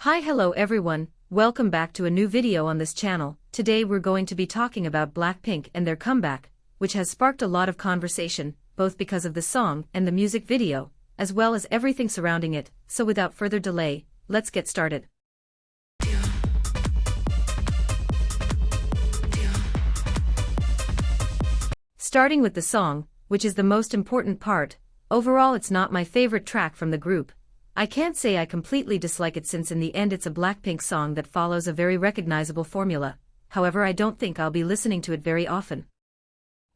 Hello everyone, welcome back to a new video on this channel. Today we're going to be talking about Blackpink and their comeback, which has sparked a lot of conversation, both because of the song and the music video, as well as everything surrounding it. So without further delay, let's get started. Starting with the song, which is the most important part. Overall, it's not my favorite track from the group. I can't say I completely dislike it since in the end it's a Blackpink song that follows a very recognizable formula. However, I don't think I'll be listening to it very often.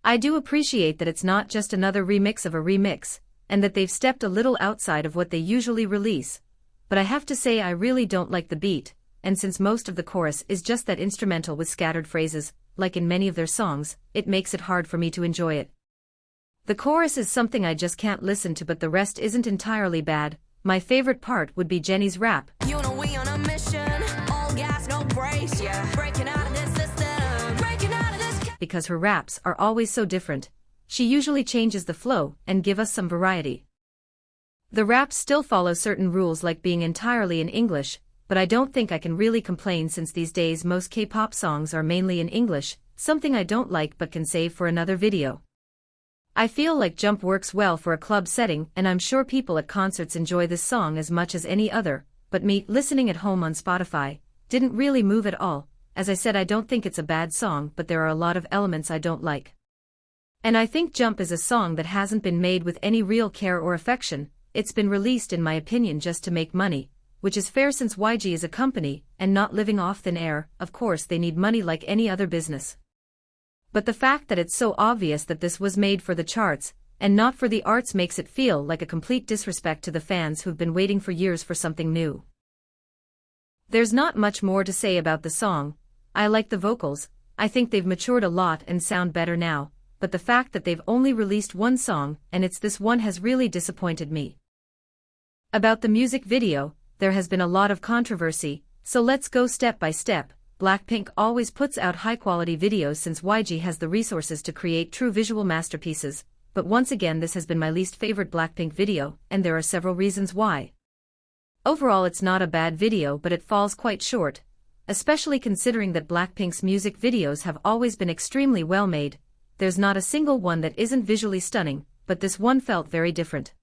I do appreciate that it's not just another remix of a remix, and that they've stepped a little outside of what they usually release. But I have to say I really don't like the beat, and since most of the chorus is just that instrumental with scattered phrases, like in many of their songs, it makes it hard for me to enjoy it. The chorus is something I just can't listen to, but the rest isn't entirely bad. My favorite part would be Jennie's rap. You know we on a mission, all gas, no brakes, yeah. Breaking out of this system, breaking out of this. Because her raps are always so different. She usually changes the flow and give us some variety. The raps still follow certain rules like being entirely in English, but I don't think I can really complain since these days most K-pop songs are mainly in English, something I don't like but can save for another video. I feel like Jump works well for a club setting, and I'm sure people at concerts enjoy this song as much as any other, but me, listening at home on Spotify, didn't really move at all. As I said, I don't think it's a bad song, but there are a lot of elements I don't like. And I think Jump is a song that hasn't been made with any real care or affection. It's been released in my opinion just to make money, which is fair since YG is a company, and not living off thin air. Of course they need money like any other business. But the fact that it's so obvious that this was made for the charts, and not for the arts, makes it feel like a complete disrespect to the fans who've been waiting for years for something new. There's not much more to say about the song. I like the vocals, I think they've matured a lot and sound better now, but the fact that they've only released one song, and it's this one, has really disappointed me. About the music video, there has been a lot of controversy, so let's go step by step. Blackpink always puts out high-quality videos since YG has the resources to create true visual masterpieces, but once again this has been my least favorite Blackpink video, and there are several reasons why. Overall it's not a bad video, but it falls quite short, especially considering that Blackpink's music videos have always been extremely well made. There's not a single one that isn't visually stunning, but this one felt very different.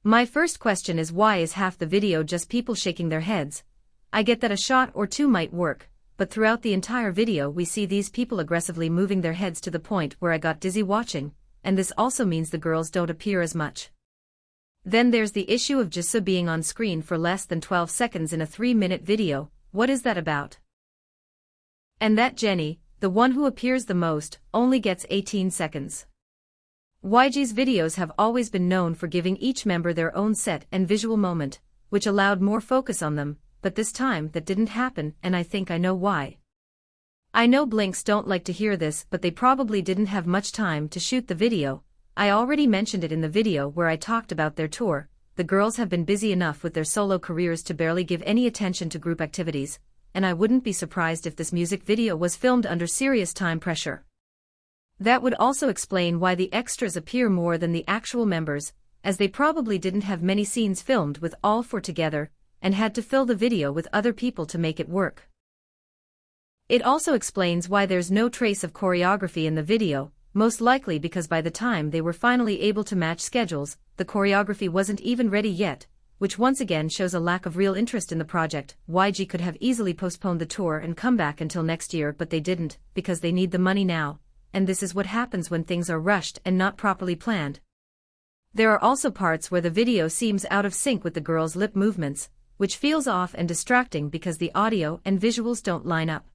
My first question is, why is half the video just people shaking their heads? I get that a shot or two might work, but throughout the entire video we see these people aggressively moving their heads to the point where I got dizzy watching, and this also means the girls don't appear as much. Then there's the issue of Jisoo being on screen for less than 12 seconds in a 3-minute video. What is that about? And that Jennie, the one who appears the most, only gets 18 seconds. YG's videos have always been known for giving each member their own set and visual moment, which allowed more focus on them. But this time that didn't happen, and I think I know why. I know Blinks don't like to hear this, but they probably didn't have much time to shoot the video. I already mentioned it in the video where I talked about their tour. The girls have been busy enough with their solo careers to barely give any attention to group activities, and I wouldn't be surprised if this music video was filmed under serious time pressure. That would also explain why the extras appear more than the actual members, as they probably didn't have many scenes filmed with all four together, and had to fill the video with other people to make it work. It also explains why there's no trace of choreography in the video, most likely because by the time they were finally able to match schedules, the choreography wasn't even ready yet, which once again shows a lack of real interest in the project. YG could have easily postponed the tour and come back until next year, but they didn't, because they need the money now, and this is what happens when things are rushed and not properly planned. There are also parts where the video seems out of sync with the girls' lip movements, which feels off and distracting because the audio and visuals don't line up.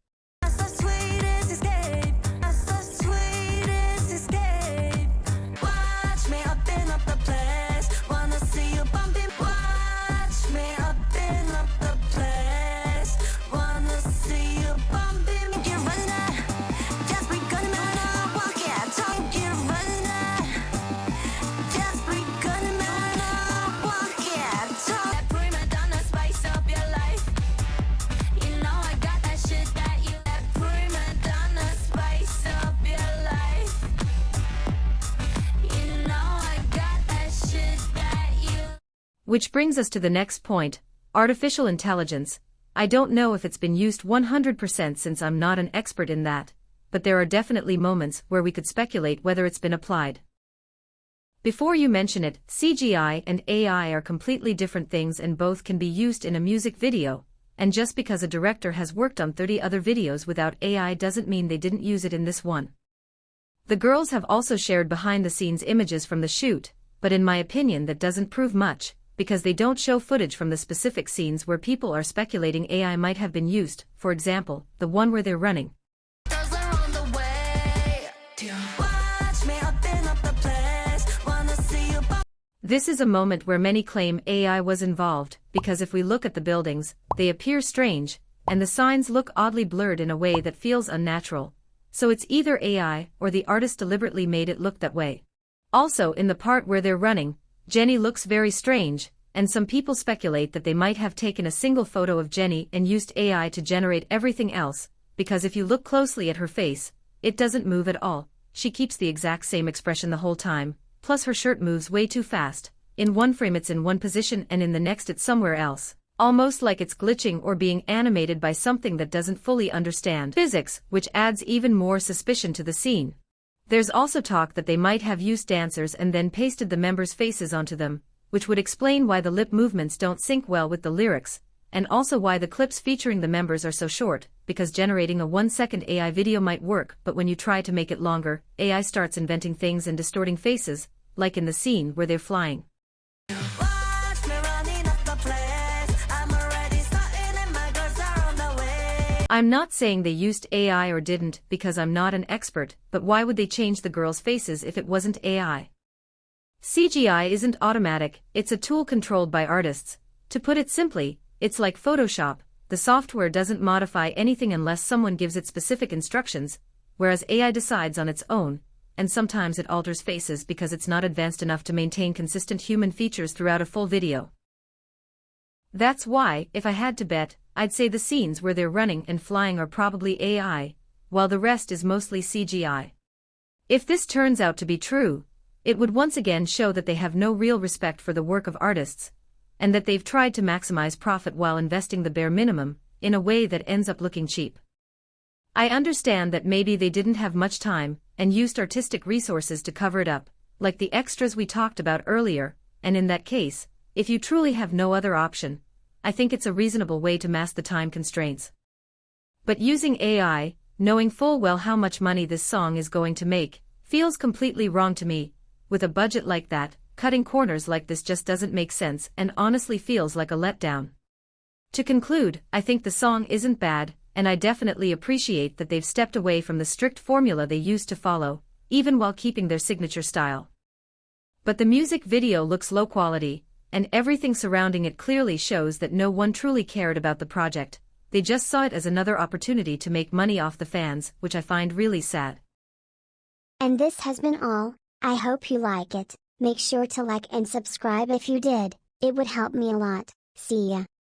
Which brings us to the next point. Artificial intelligence. I don't know if it's been used 100% since I'm not an expert in that, but there are definitely moments where we could speculate whether it's been applied. Before you mention it, CGI and AI are completely different things and both can be used in a music video, and just because a director has worked on 30 other videos without AI doesn't mean they didn't use it in this one. The girls have also shared behind-the-scenes images from the shoot, but in my opinion that doesn't prove much, because they don't show footage from the specific scenes where people are speculating AI might have been used, for example, the one where they're running. This is a moment where many claim AI was involved, because if we look at the buildings, they appear strange, and the signs look oddly blurred in a way that feels unnatural. So it's either AI or the artist deliberately made it look that way. Also, in the part where they're running, Jennie looks very strange, and some people speculate that they might have taken a single photo of Jennie and used AI to generate everything else, because if you look closely at her face, it doesn't move at all. She keeps the exact same expression the whole time. Plus her shirt moves way too fast. In one frame it's in one position and in the next it's somewhere else. Almost like it's glitching or being animated by something that doesn't fully understand physics, which adds even more suspicion to the scene. There's also talk that they might have used dancers and then pasted the members' faces onto them, which would explain why the lip movements don't sync well with the lyrics, and also why the clips featuring the members are so short, because generating a 1-second AI video might work, but when you try to make it longer, AI starts inventing things and distorting faces, like in the scene where they're flying. I'm not saying they used AI or didn't because I'm not an expert, but why would they change the girls' faces if it wasn't AI? CGI isn't automatic, it's a tool controlled by artists. To put it simply, it's like Photoshop, the software doesn't modify anything unless someone gives it specific instructions, whereas AI decides on its own, and sometimes it alters faces because it's not advanced enough to maintain consistent human features throughout a full video. That's why, if I had to bet, I'd say the scenes where they're running and flying are probably AI, while the rest is mostly CGI. If this turns out to be true, it would once again show that they have no real respect for the work of artists, and that they've tried to maximize profit while investing the bare minimum, in a way that ends up looking cheap. I understand that maybe they didn't have much time, and used artistic resources to cover it up, like the extras we talked about earlier, and in that case, if you truly have no other option, I think it's a reasonable way to mask the time constraints. But using AI, knowing full well how much money this song is going to make, feels completely wrong to me. With a budget like that, cutting corners like this just doesn't make sense and honestly feels like a letdown. To conclude, I think the song isn't bad, and I definitely appreciate that they've stepped away from the strict formula they used to follow, even while keeping their signature style. But the music video looks low quality, and everything surrounding it clearly shows that no one truly cared about the project. They just saw it as another opportunity to make money off the fans, which I find really sad. And this has been all. I hope you like it. Make sure to like and subscribe if you did. It would help me a lot. See ya.